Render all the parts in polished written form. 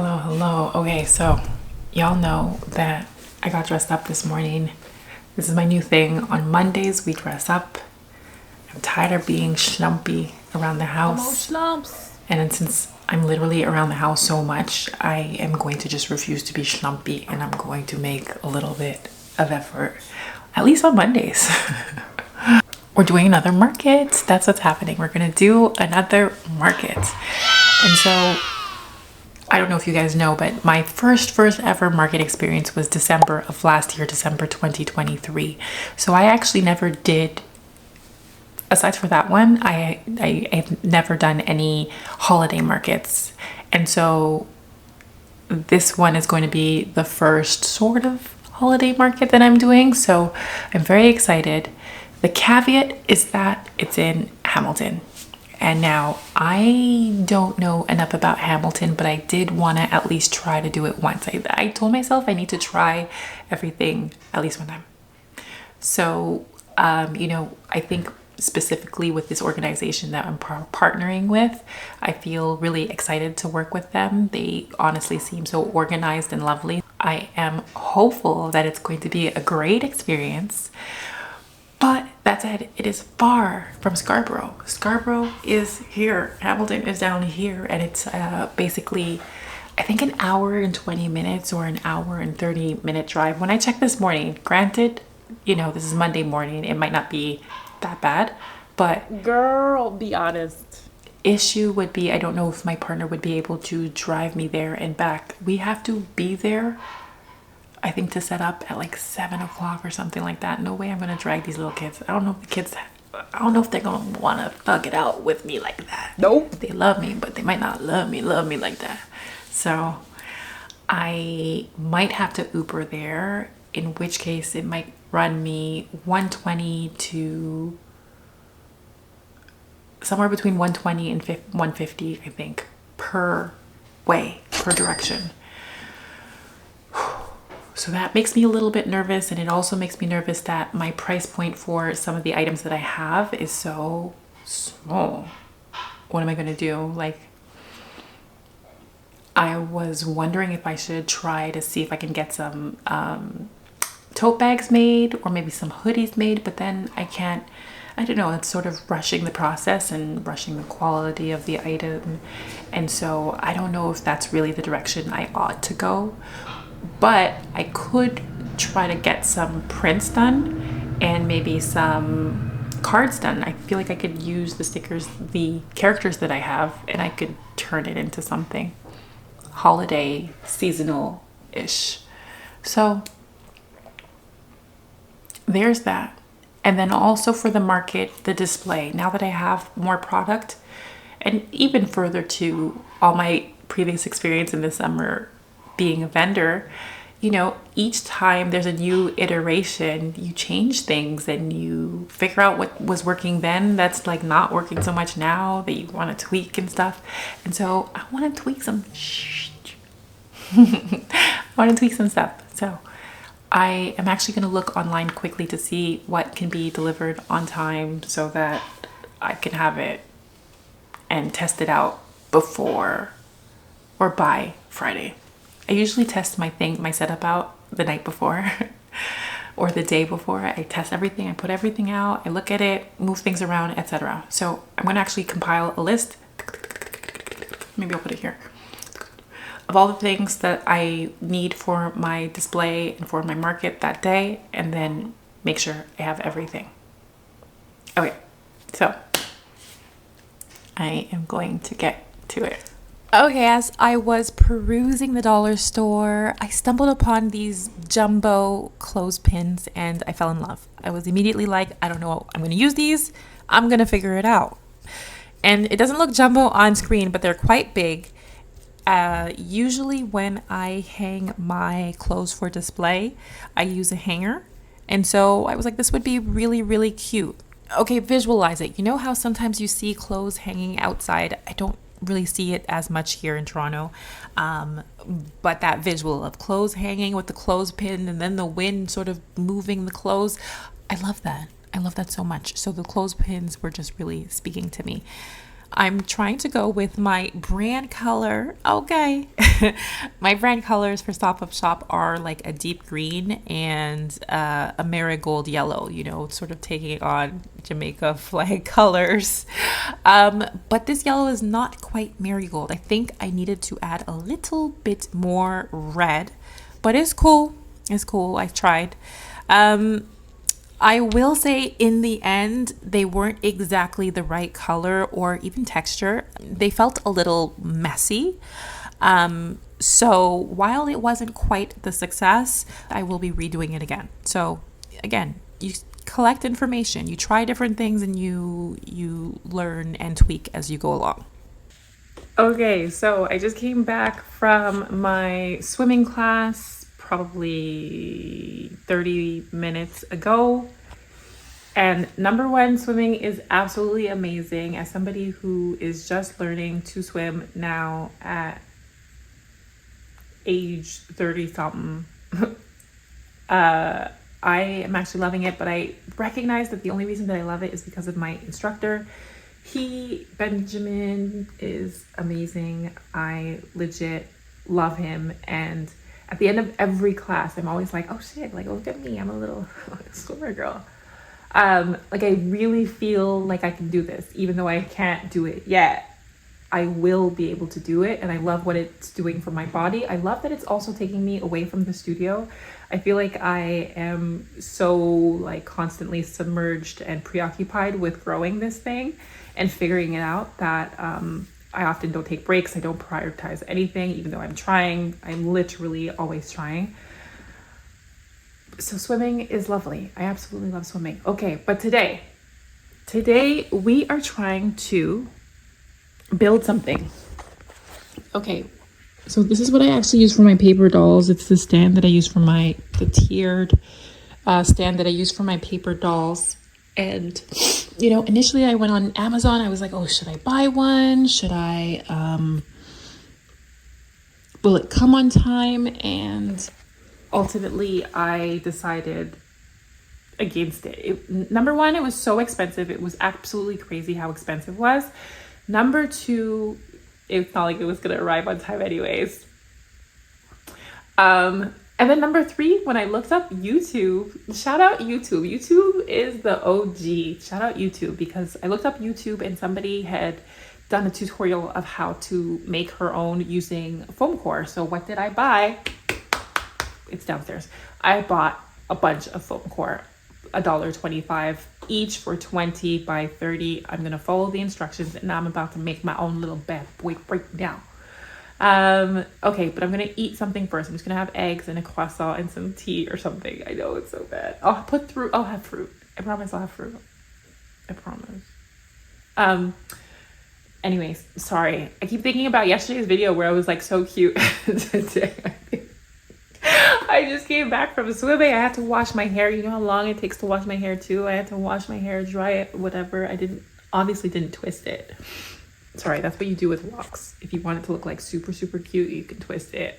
Hello. Okay, so y'all know that I got dressed up this morning. This is my new thing. On Mondays, we dress up. I'm tired of being schlumpy around the house. And then since I'm literally around the house so much, I am going to just refuse to be schlumpy and I'm going to make a little bit of effort, at least on Mondays. We're doing another market. That's what's happening. We're gonna do another market. And so I don't know if you guys know, but my first ever market experience was December of last year, December 2023. So I actually never did, aside from that one, I've never done any holiday markets. And so this one is going to be the first sort of holiday market that I'm doing. So I'm very excited. The caveat is that it's in Hamilton. And now I don't know enough about Hamilton, but I did want to at least try to do it once. I told myself I need to try everything at least one time. So, I think specifically with this organization that I'm partnering with, I feel really excited to work with them. They honestly seem so organized and lovely. I am hopeful that it's going to be a great experience. But that said, it is far from Scarborough. Scarborough is here. Hamilton is down here. And it's basically, I think, an hour and 20 minutes or an hour and 30-minute drive. When I checked this morning, granted, this is Monday morning. It might not be that bad. But girl, be honest. Issue would be, I don't know if my partner would be able to drive me there and back. We have to be there, I think, to set up at like 7 o'clock or something like that. No way I'm gonna drag these little kids. I don't know if they're gonna want to thug it out with me like that. Nope. They love me, but they might not love me like that. So I might have to Uber there, in which case it might run me 120 to somewhere between 120 and 150, I think, per direction. So that makes me a little bit nervous, and it also makes me nervous that my price point for some of the items that I have is so small. What am I going to do? Like, I was wondering if I should try to see if I can get some tote bags made or maybe some hoodies made, but then I don't know, it's sort of rushing the process and rushing the quality of the item. And so I don't know if that's really the direction I ought to go. But I could try to get some prints done and maybe some cards done. I feel like I could use the stickers, the characters that I have, and I could turn it into something holiday, seasonal-ish. So there's that. And then also for the market, the display. Now that I have more product, and even further to all my previous experience in the summer being a vendor, each time there's a new iteration, you change things and you figure out what was working then that's like not working so much now that you want to tweak and stuff. And so I want to tweak some stuff. So I am actually going to look online quickly to see what can be delivered on time so that I can have it and test it out before or by Friday. I usually test my setup out the night before or the day before. I test everything, I put everything out, I look at it, move things around, etc. So I'm going to actually compile a list. Maybe I'll put it here. Of all the things that I need for my display and for my market that day, and then make sure I have everything. Okay, so I am going to get to it. Okay, as I was perusing the dollar store, I stumbled upon these jumbo clothespins and I fell in love. I was immediately like, I don't know, I'm going to use these. I'm going to figure it out. And it doesn't look jumbo on screen, but they're quite big. Usually when I hang my clothes for display, I use a hanger. And so I was like, this would be really, really cute. Okay, visualize it. You know how sometimes you see clothes hanging outside? I don't really see it as much here in Toronto, but that visual of clothes hanging with the clothespin and then the wind sort of moving the clothes, I love that so much. So the clothespins were just really speaking to me. I'm trying to go with my brand color. Okay. My brand colors for sophupshop are like a deep green and a marigold yellow, sort of taking on Jamaica flag colors. But this yellow is not quite marigold. I think I needed to add a little bit more red, but it's cool. It's cool. I've tried. I will say in the end, they weren't exactly the right color or even texture. They felt a little messy. So while it wasn't quite the success, I will be redoing it again. So again, you collect information, you try different things, and you learn and tweak as you go along. Okay, so I just came back from my swimming class probably 30 minutes ago. And number one, swimming is absolutely amazing. As somebody who is just learning to swim now at age 30 something, I am actually loving it, but I recognize that the only reason that I love it is because of my instructor. Benjamin is amazing. I legit love him. And at the end of every class, I'm always like, oh shit, like, look at me. I'm a little swimmer girl. Like, I really feel like I can do this, even though I can't do it yet. I will be able to do it, and I love what it's doing for my body. I love that it's also taking me away from the studio. I feel like I am so like constantly submerged and preoccupied with growing this thing and figuring it out that I often don't take breaks. I don't prioritize anything, even though I'm trying. I'm literally always trying. So swimming is lovely. I absolutely love swimming. Okay, but today we are trying to build something. Okay, so this is what I actually use for my paper dolls. It's the stand that I use for the tiered stand that I use for my paper dolls. And, initially I went on Amazon. I was like, oh, should I buy one? Should I, will it come on time? And ultimately I decided against it. Number one, it was so expensive. It was absolutely crazy how expensive it was. Number two, it's not like it was going to arrive on time anyways. And then number three, when I looked up YouTube, shout out YouTube. YouTube is the OG. Shout out YouTube, because I looked up YouTube and somebody had done a tutorial of how to make her own using foam core. So what did I buy? It's downstairs. I bought a bunch of foam core, $1.25 each for 20 by 30. I'm gonna follow the instructions, and I'm about to make my own little bad boy breakdown. Okay, but I'm gonna eat something first. I'm just gonna have eggs and a croissant and some tea or something. I know it's so bad. I'll have fruit. I promise I'll have fruit. I promise. Anyways, sorry. I keep thinking about yesterday's video where I was like so cute. Today, I just came back from swimming. I had to wash my hair. You know how long it takes to wash my hair too? I had to wash my hair, dry it, whatever. I obviously didn't twist it. Sorry, that's what you do with locks. If you want it to look like super, super cute, you can twist it.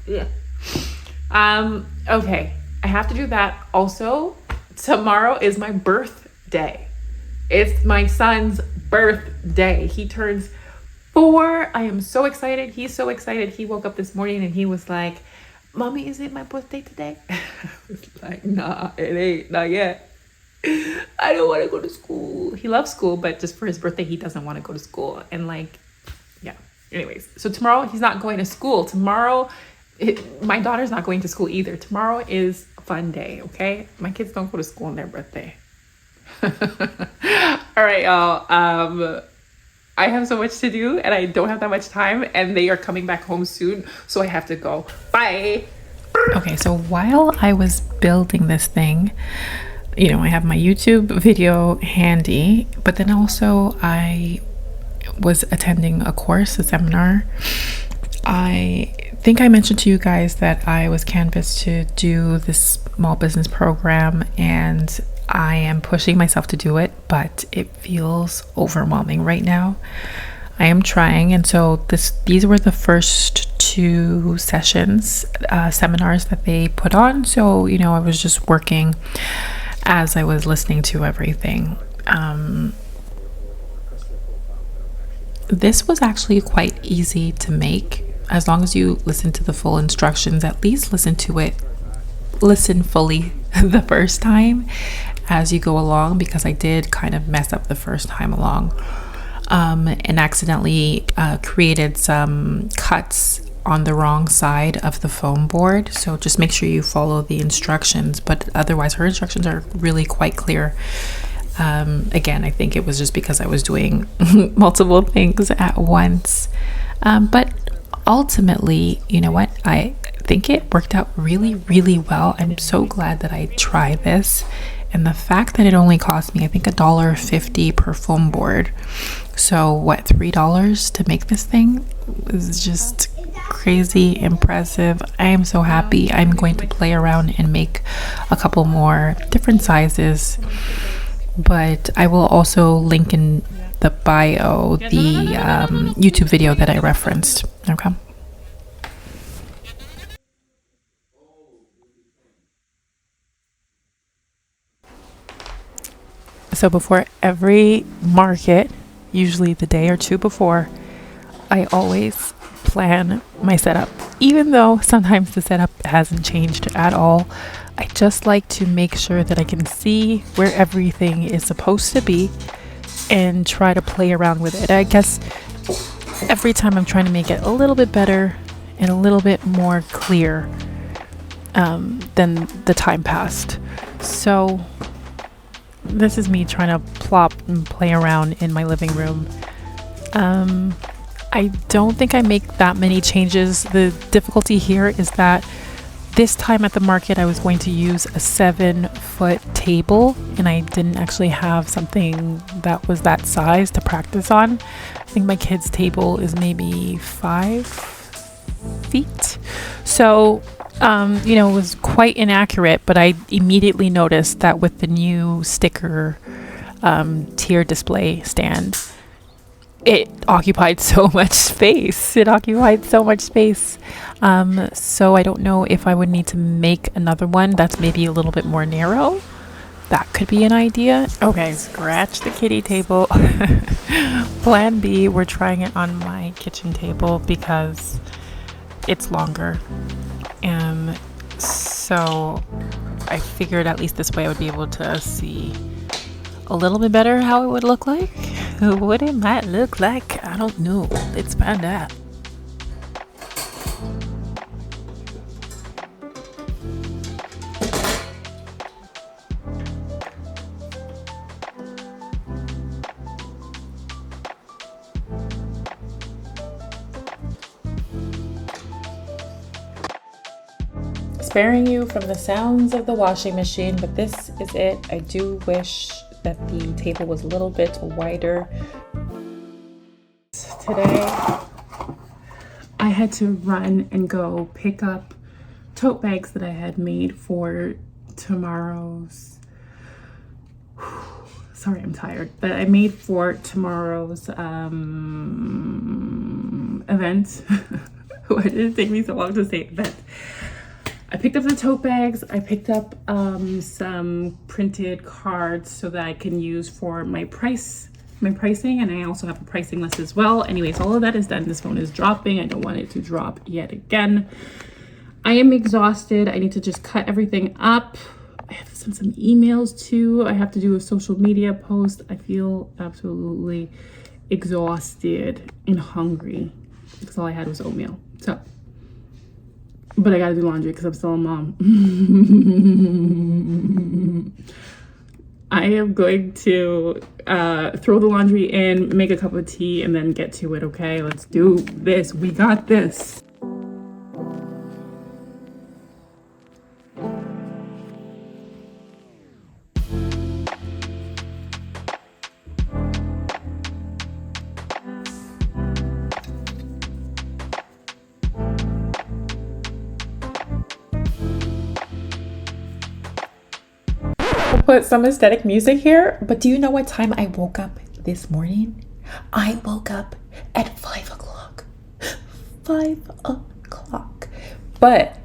Yeah. Okay, I have to do that. Also, tomorrow is my birthday. It's my son's birthday. He turns 4. I am so excited. He's so excited. He woke up this morning and he was like, Mommy, is it my birthday today? I was like, nah, it ain't, not yet. I don't want to go to school. He loves school, but just for his birthday, he doesn't want to go to school. And like, yeah. Anyways, so tomorrow he's not going to school. Tomorrow, my daughter's not going to school either. Tomorrow is a fun day, okay? My kids don't go to school on their birthday. All right, y'all. I have so much to do and I don't have that much time, and they are coming back home soon, so I have to go. Bye. Okay, so while I was building this thing, I have my YouTube video handy, but then also I was attending a course, a seminar. I think I mentioned to you guys that I was canvassed to do this small business program, and I am pushing myself to do it, but it feels overwhelming right now. I am trying, and so these were the first 2 sessions, seminars that they put on. So, I was just working as I was listening to everything. This was actually quite easy to make as long as you listen to the full instructions. At least listen to it, listen fully the first time as you go along, because I did kind of mess up the first time along, and accidentally created some cuts on the wrong side of the foam board. So just make sure you follow the instructions, but otherwise her instructions are really quite clear. Again, I think it was just because I was doing multiple things at once, but ultimately, you know what, I think it worked out really, really well. I'm so glad that I tried this, and the fact that it only cost me, I think, $1.50 per foam board. So what, $3 to make this thing is just crazy impressive. I am so happy. I'm going to play around and make a couple more different sizes, but I will also link in the bio the YouTube video that I referenced. Okay. So before every market, usually the day or two before, I always plan my setup. Even though sometimes the setup hasn't changed at all, I just like to make sure that I can see where everything is supposed to be and try to play around with it. I guess every time I'm trying to make it a little bit better and a little bit more clear than the time passed. So this is me trying to plop and play around in my living room. I don't think I make that many changes. The difficulty here is that this time at the market I was going to use a 7-foot table, and I didn't actually have something that was that size to practice on. I think my kid's table is maybe 5 feet. So it was quite inaccurate, but I immediately noticed that with the new sticker tier display stand, it occupied so much space. So I don't know if I would need to make another one that's maybe a little bit more narrow. That could be an idea. Okay, scratch the kitty table. Plan B, we're trying it on my kitchen table because it's longer. So I figured at least this way I would be able to see a little bit better how it would look like. What it might look like, I don't know. Let's find out. Sparing you from the sounds of the washing machine, but this is it. I do wish that the table was a little bit wider. Today, I had to run and go pick up tote bags that I had made for tomorrow's, sorry, I'm tired, but I made for tomorrow's event. Why did it take me so long to say event? I picked up the tote bags. I picked up some printed cards so that I can use for my pricing, and I also have a pricing list as well. Anyways, all of that is done. This phone is dropping. I don't want it to drop yet again. I am exhausted. I need to just cut everything up. I have to send some emails too. I have to do a social media post. I feel absolutely exhausted and hungry because all I had was oatmeal. But I gotta do laundry because I'm still a mom. I am going to throw the laundry in, make a cup of tea, and then get to it, okay? Let's do this. We got this. Put some aesthetic music here, but do you know what time I woke up this morning? I woke up at 5 o'clock. 5 o'clock. But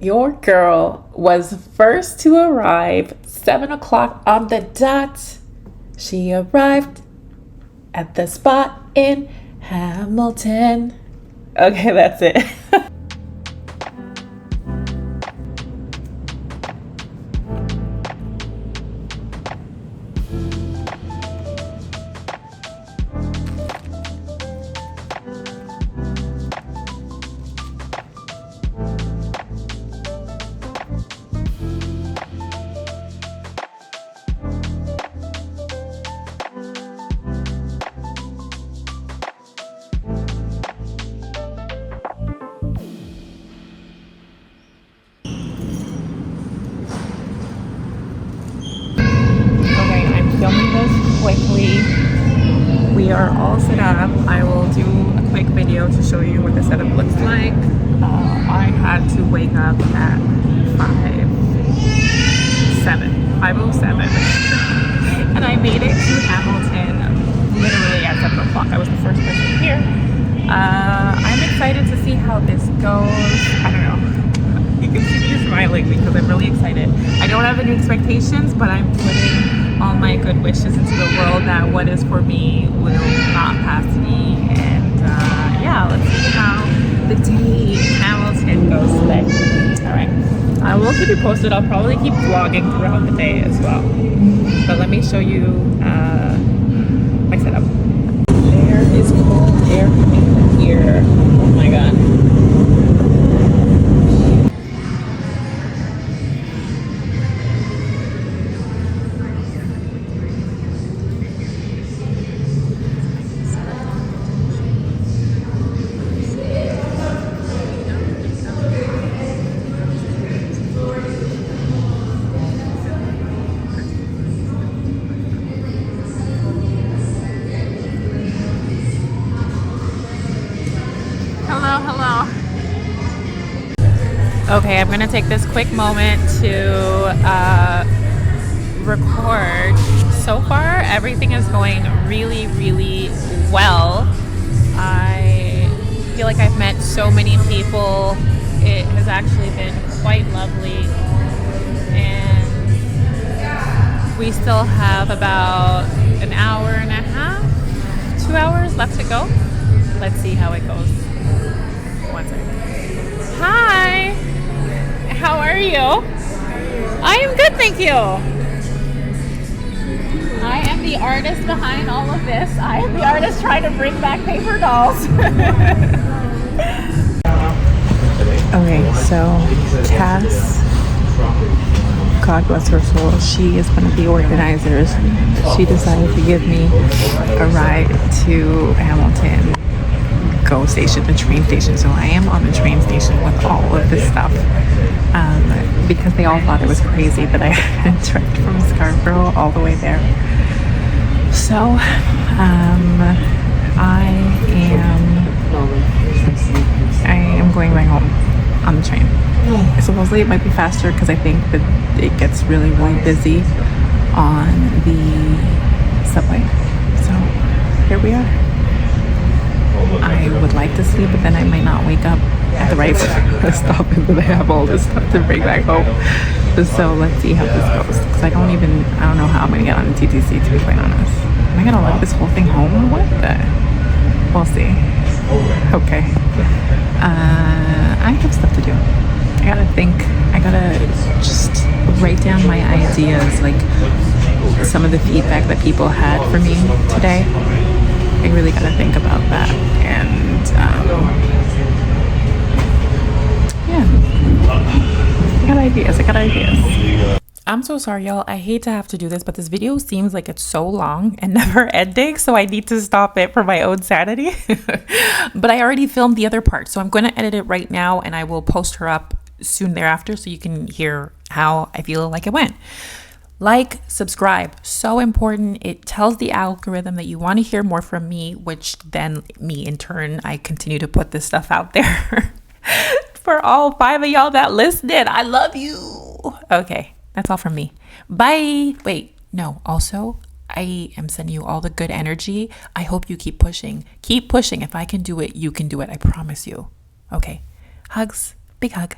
your girl was first to arrive, 7 o'clock on the dot. She arrived at the spot in Hamilton. Okay, that's it. Filming this quickly. We are all set up. I will do a quick video to show you what the setup looks like. I had to wake up at 5:07 and I made it to Hamilton literally at 7 o'clock. I was the first person here. I'm excited to see how this goes. I don't know. You can see me smiling because I'm really excited. I don't have any expectations, but I'm putting all my good wishes into the world that what is for me will not pass me. And yeah, let's see how the day in Hamilton goes today. All right, I will keep you posted. I'll probably keep vlogging throughout the day as well. But let me show you my setup. There is cold air in here. Oh my god. Hello. Okay, I'm gonna take this quick moment to record. So far, everything is going really, really well. I feel like I've met so many people. It has actually been quite lovely. And we still have about an hour and a half, 2 hours left to go. Let's see how it goes. One second. Hi! How are you? I am good, thank you. I am the artist behind all of this. I am the artist trying to bring back paper dolls. Okay, so Cass, God bless her soul, she is one of the organizers. She decided to give me a ride to Hamilton GO station, the train station. So I am on the train station with all of this stuff because they all thought it was crazy that I had trekked from Scarborough all the way there. So I am going back home on the train. Supposedly it might be faster because I think that it gets really, really busy on the subway. So here we are. I would like to sleep, but then I might not wake up at the right stop, and then I have all this stuff to bring back home. So let's see how this goes. Because I don't know how I'm gonna get on the TTC, to be quite honest. Am I gonna let this whole thing home? What the? We'll see. Okay. I have stuff to do. I gotta think. I gotta just write down my ideas, like some of the feedback that people had for me today. I really gotta think about that. And yeah, I got ideas. I'm so sorry, y'all. I hate to have to do this, but this video seems like it's so long and never ending, so I need to stop it for my own sanity. But I already filmed the other part, so I'm going to edit it right now, and I will post her up soon thereafter so you can hear how I feel like it went. Like, subscribe, so important. It tells the algorithm that you want to hear more from me, which then me in turn, I continue to put this stuff out there. For all 5 of y'all that listened, I love you. Okay, that's all from me. Bye. Wait, no, also, I am sending you all the good energy. I hope you keep pushing. Keep pushing. If I can do it, you can do it. I promise you. Okay, hugs, big hug.